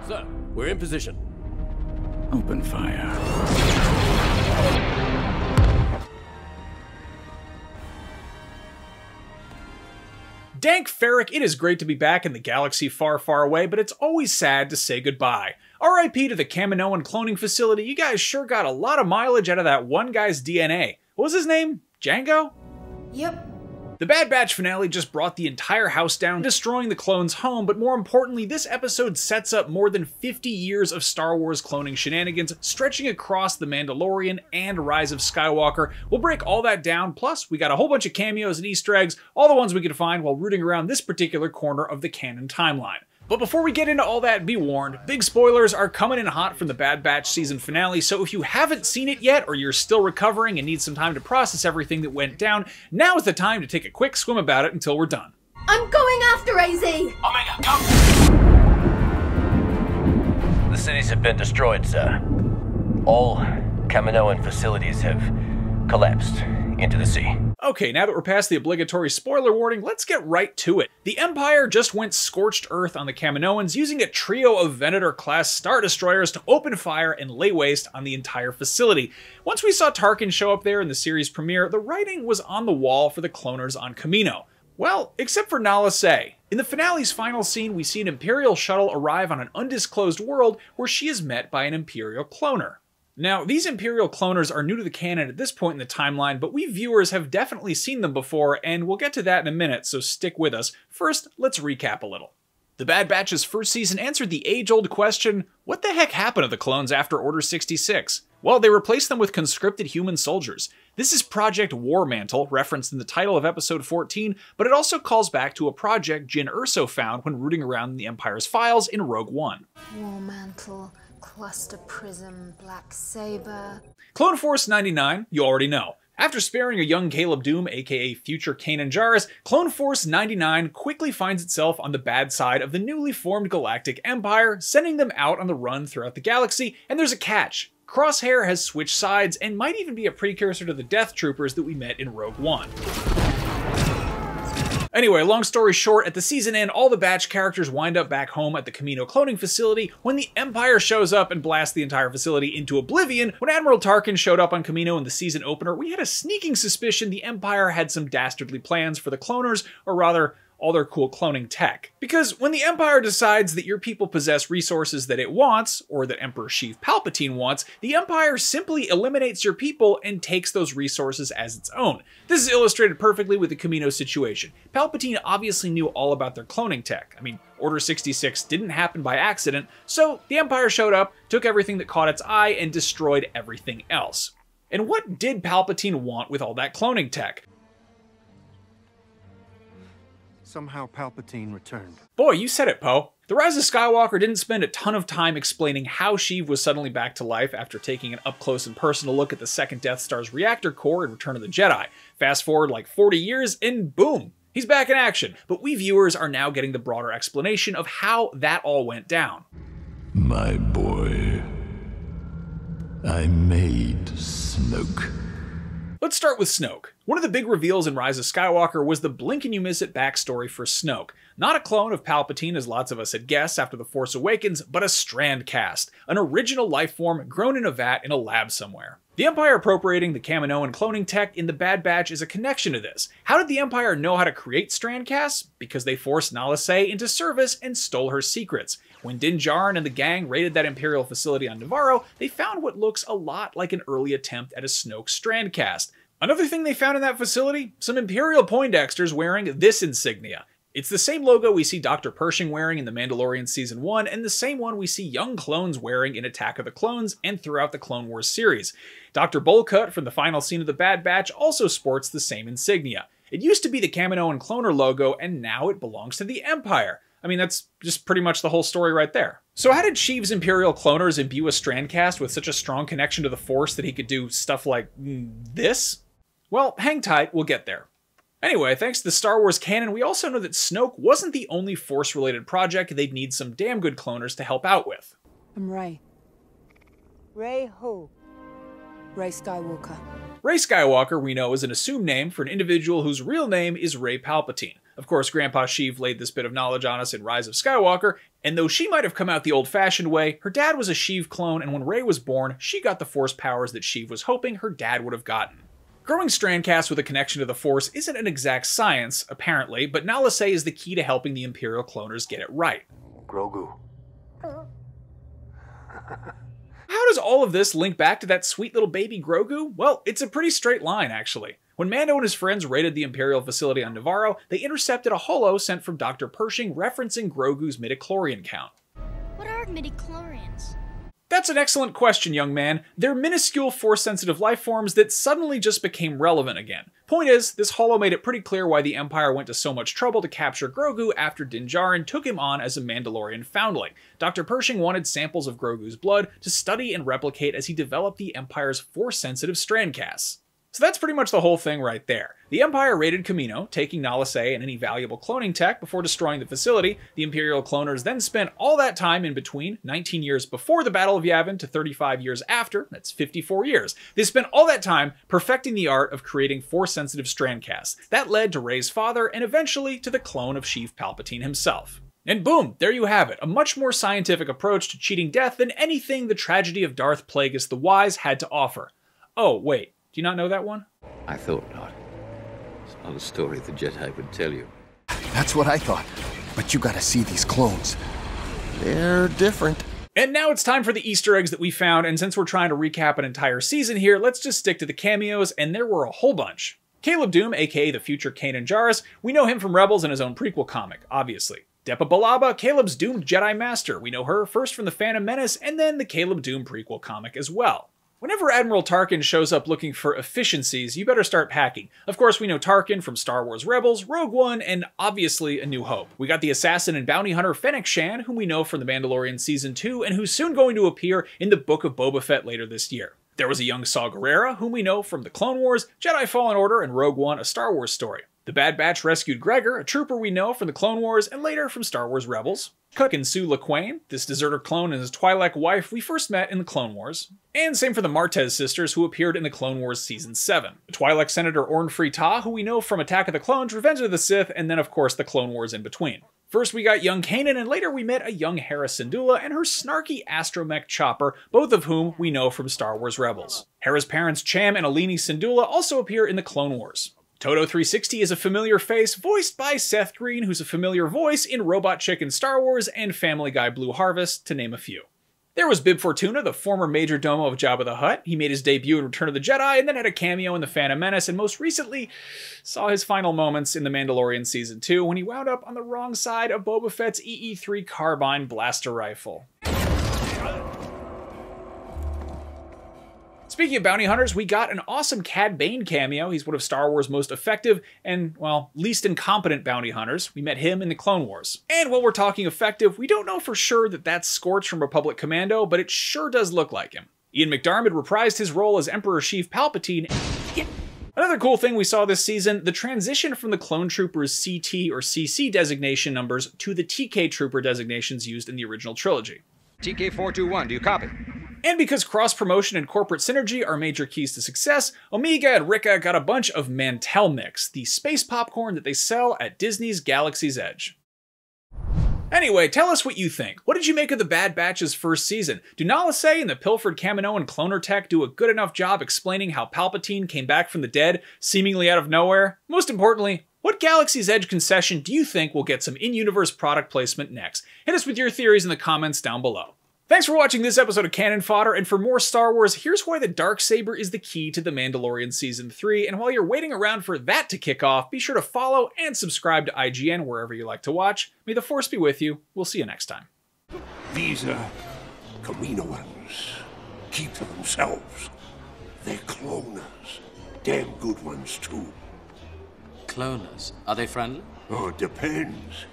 Sir, we're in position. Open fire. Dank Ferric, it is great to be back in the galaxy far, far away, but it's always sad to say goodbye. RIP to the Kaminoan cloning facility. You guys sure got a lot of mileage out of that one guy's DNA. What was his name? Django? Yep. The Bad Batch finale just brought the entire house down, destroying the clones' home, but more importantly, this episode sets up more than 50 years of Star Wars cloning shenanigans, stretching across The Mandalorian and Rise of Skywalker. We'll break all that down, plus we got a whole bunch of cameos and Easter eggs, all the ones we could find while rooting around this particular corner of the canon timeline. But before we get into all that, be warned, big spoilers are coming in hot from the Bad Batch season finale, so if you haven't seen it yet, or you're still recovering and need some time to process everything that went down, now is the time to take a quick swim about it until we're done. I'm going after AZ! Omega, come! The cities have been destroyed, sir. All Kaminoan facilities have collapsed into the sea. Okay, now that we're past the obligatory spoiler warning, let's get right to it. The Empire just went scorched earth on the Kaminoans, using a trio of Venator-class Star Destroyers to open fire and lay waste on the entire facility. Once we saw Tarkin show up there in the series premiere, the writing was on the wall for the cloners on Kamino. Well, except for Nala Se. In the finale's final scene, we see an Imperial shuttle arrive on an undisclosed world where she is met by an Imperial cloner. Now, these Imperial cloners are new to the canon at this point in the timeline, but we viewers have definitely seen them before, and we'll get to that in a minute, so stick with us. First, let's recap a little. The Bad Batch's first season answered the age-old question, what the heck happened to the clones after Order 66? Well, they replaced them with conscripted human soldiers. This is Project War Mantle, referenced in the title of episode 14, but it also calls back to a project Jyn Erso found when rooting around in the Empire's files in Rogue One. War Mantle, Cluster Prism, Black Saber. Clone Force 99, you already know. After sparing a young Caleb Dume, aka future Kanan Jarrus, Clone Force 99 quickly finds itself on the bad side of the newly formed Galactic Empire, sending them out on the run throughout the galaxy, and there's a catch. Crosshair has switched sides and might even be a precursor to the Death Troopers that we met in Rogue One. Anyway, long story short, at the season end, all the Batch characters wind up back home at the Kamino cloning facility when the Empire shows up and blasts the entire facility into oblivion. When Admiral Tarkin showed up on Kamino in the season opener, we had a sneaking suspicion the Empire had some dastardly plans for the cloners, or rather, all their cool cloning tech. Because when the Empire decides that your people possess resources that it wants, or that Emperor Sheev Palpatine wants, the Empire simply eliminates your people and takes those resources as its own. This is illustrated perfectly with the Kamino situation. Palpatine obviously knew all about their cloning tech. I mean, Order 66 didn't happen by accident, so the Empire showed up, took everything that caught its eye, and destroyed everything else. And what did Palpatine want with all that cloning tech? Somehow Palpatine returned. Boy, you said it, Poe. The Rise of Skywalker didn't spend a ton of time explaining how Sheev was suddenly back to life after taking an up-close and personal look at the second Death Star's reactor core in Return of the Jedi. Fast forward like 40 years and boom, he's back in action. But we viewers are now getting the broader explanation of how that all went down. My boy, I made Snoke. Let's start with Snoke. One of the big reveals in Rise of Skywalker was the blink-and-you-miss-it backstory for Snoke. Not a clone of Palpatine as lots of us had guessed after The Force Awakens, but a Strand cast, an original life form grown in a vat in a lab somewhere. The Empire appropriating the Kaminoan cloning tech in the Bad Batch is a connection to this. How did the Empire know how to create Strand casts? Because they forced Nala Se into service and stole her secrets. When Din Djarin and the gang raided that Imperial facility on Nevarro, they found what looks a lot like an early attempt at a Snoke Strand cast. Another thing they found in that facility? Some Imperial Poindexters wearing this insignia. It's the same logo we see Dr. Pershing wearing in The Mandalorian Season 1, and the same one we see young clones wearing in Attack of the Clones and throughout the Clone Wars series. Dr. Bolcut from the final scene of The Bad Batch also sports the same insignia. It used to be the Kaminoan cloner logo, and now it belongs to the Empire. I mean, that's just pretty much the whole story right there. So how did Sheev's Imperial cloners imbue a Strandcast with such a strong connection to the Force that he could do stuff like this? Well, hang tight, we'll get there. Anyway, thanks to the Star Wars canon, we also know that Snoke wasn't the only Force-related project they'd need some damn good cloners to help out with. I'm Rey. Rey who? Rey Skywalker. Rey Skywalker, we know, is an assumed name for an individual whose real name is Rey Palpatine. Of course, Grandpa Sheev laid this bit of knowledge on us in Rise of Skywalker, And though she might have come out the old-fashioned way, her dad was a Sheev clone, and when Rey was born, she got the Force powers that Sheev was hoping her dad would have gotten. Growing Strandcast with a connection to the Force isn't an exact science, apparently, but Nala Se is the key to helping the Imperial cloners get it right. Grogu. How does all of this link back to that sweet little baby Grogu? Well, it's a pretty straight line, actually. When Mando and his friends raided the Imperial facility on Navarro, they intercepted a holo sent from Dr. Pershing referencing Grogu's midichlorian count. What are midichlorians? That's an excellent question, young man. They're minuscule Force-sensitive life forms that suddenly just became relevant again. Point is, this holo made it pretty clear why the Empire went to so much trouble to capture Grogu after Din Djarin took him on as a Mandalorian foundling. Dr. Pershing wanted samples of Grogu's blood to study and replicate as he developed the Empire's Force-sensitive Strandcasts. So that's pretty much the whole thing right there. The Empire raided Kamino, taking Nala Se and any valuable cloning tech before destroying the facility. The Imperial cloners then spent all that time in between, 19 years before the Battle of Yavin to 35 years after, that's 54 years. They spent all that time perfecting the art of creating Force-sensitive Strandcasts. That led to Rey's father and eventually to the clone of Sheev Palpatine himself. And boom, there you have it, a much more scientific approach to cheating death than anything the tragedy of Darth Plagueis the Wise had to offer. Oh, wait. Do you not know that one? I thought not. It's not a story the Jedi would tell you. That's what I thought. But you gotta see these clones. They're different. And now it's time for the Easter eggs that we found, and since we're trying to recap an entire season here, let's just stick to the cameos, and there were a whole bunch. Caleb Dume, aka the future Kanan Jarrus, we know him from Rebels and his own prequel comic, obviously. Depa Billaba, Caleb's doomed Jedi Master. We know her first from the Phantom Menace, and then the Caleb Dume prequel comic as well. Whenever Admiral Tarkin shows up looking for efficiencies, you better start packing. Of course, we know Tarkin from Star Wars Rebels, Rogue One, and obviously A New Hope. We got the assassin and bounty hunter Fennec Shand, whom we know from The Mandalorian Season 2, and who's soon going to appear in the Book of Boba Fett later this year. There was a young Saw Gerrera, whom we know from The Clone Wars, Jedi Fallen Order, and Rogue One, a Star Wars story. The Bad Batch rescued Gregor, a trooper we know from The Clone Wars and later from Star Wars Rebels. Cook and Sue LaQuain, this deserter clone and his Twi'lek wife we first met in The Clone Wars. And same for the Martez sisters who appeared in The Clone Wars Season 7. The Twi'lek Senator Orn Free Taa, who we know from Attack of the Clones, Revenge of the Sith, and then of course the Clone Wars in between. First we got young Kanan, and later we met a young Hera Syndulla and her snarky astromech chopper, both of whom we know from Star Wars Rebels. Hera's parents Cham and Alini Syndulla also appear in The Clone Wars. Toto 360 is a familiar face, voiced by Seth Green, who's a familiar voice in Robot Chicken Star Wars and Family Guy Blue Harvest, to name a few. There was Bib Fortuna, the former Major Domo of Jabba the Hutt. He made his debut in Return of the Jedi and then had a cameo in The Phantom Menace, and most recently saw his final moments in The Mandalorian Season 2 when he wound up on the wrong side of Boba Fett's EE-3 carbine blaster rifle. Speaking of bounty hunters, we got an awesome Cad Bane cameo. He's one of Star Wars' most effective and, well, least incompetent bounty hunters. We met him in the Clone Wars. And while we're talking effective, we don't know for sure that that's Scorch from Republic Commando, but it sure does look like him. Ian McDiarmid reprised his role as Emperor Sheev Palpatine. Another cool thing we saw this season, the transition from the Clone Troopers CT or CC designation numbers to the TK Trooper designations used in the original trilogy. TK421, do you copy? And because cross-promotion and corporate synergy are major keys to success, Omega and Rika got a bunch of Mantel Mix, the space popcorn that they sell at Disney's Galaxy's Edge. Anyway, tell us what you think. What did you make of the Bad Batch's first season? Do Nala Se and the pilfered Kaminoan cloner tech do a good enough job explaining how Palpatine came back from the dead, seemingly out of nowhere? Most importantly, what Galaxy's Edge concession do you think will get some in-universe product placement next? Hit us with your theories in the comments down below. Thanks for watching this episode of Cannon Fodder, and for more Star Wars, here's why the Darksaber is the key to The Mandalorian Season 3, and while you're waiting around for that to kick off, be sure to follow and subscribe to IGN wherever you like to watch. May the Force be with you. We'll see you next time. These are Kaminoans. Keep to themselves. They're cloners. Damn good ones, too. Cloners? Are they friendly? Oh, it depends.